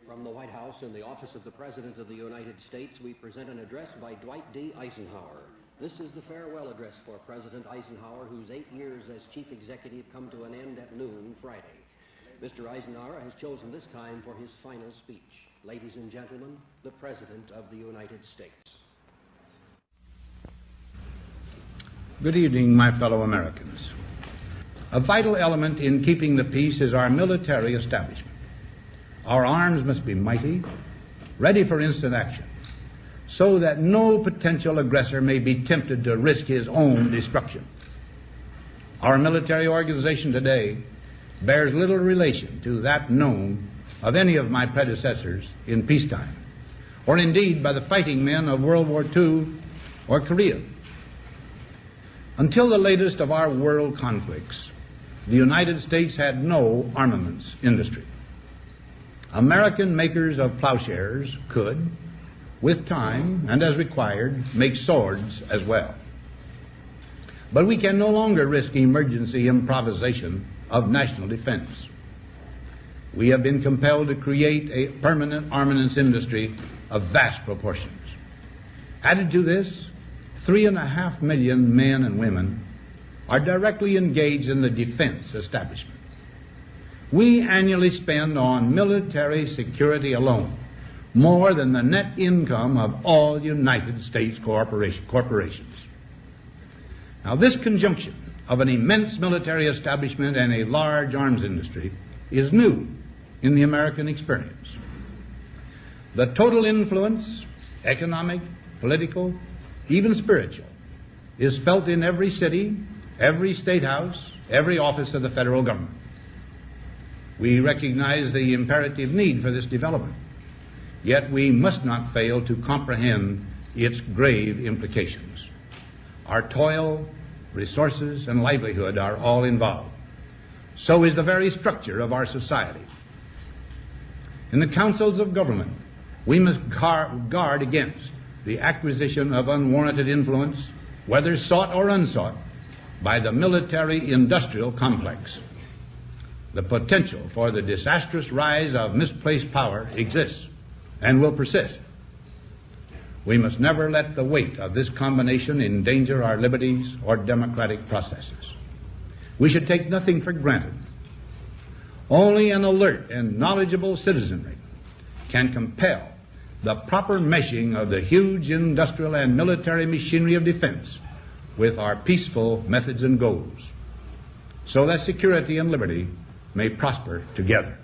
From the White House in the office of the President of the United States, we present an address by Dwight D. Eisenhower. This is the farewell address for President Eisenhower, whose 8 years as chief executive come to an end at noon Friday. Mr. Eisenhower has chosen this time for his final speech. Ladies and gentlemen, the President of the United States. Good evening, my fellow Americans. A vital element in keeping the peace is our military establishment. Our arms must be mighty, ready for instant action, so that no potential aggressor may be tempted to risk his own destruction. Our military organization today bears little relation to that known of any of my predecessors in peacetime, or indeed by the fighting men of World War II or Korea. Until the latest of our world conflicts, the United States had no armaments industry. American makers of plowshares could, with time and as required, make swords as well. But we can no longer risk emergency improvisation of national defense. We have been compelled to create a permanent armaments industry of vast proportions. Added to this, 3.5 million men and women are directly engaged in the defense establishment. We annually spend on military security alone more than the net income of all United States corporations. Now, this conjunction of an immense military establishment and a large arms industry is new in the American experience. The total influence, economic, political, even spiritual, is felt in every city, every state house, every office of the federal government. We recognize the imperative need for this development, yet we must not fail to comprehend its grave implications. Our toil, resources, and livelihood are all involved. So is the very structure of our society. In the councils of government, we must guard against the acquisition of unwarranted influence, whether sought or unsought, by the military-industrial complex. The potential for the disastrous rise of misplaced power exists and will persist. We must never let the weight of this combination endanger our liberties or democratic processes. We should take nothing for granted. Only an alert and knowledgeable citizenry can compel the proper meshing of the huge industrial and military machinery of defense with our peaceful methods and goals, so that security and liberty may prosper together.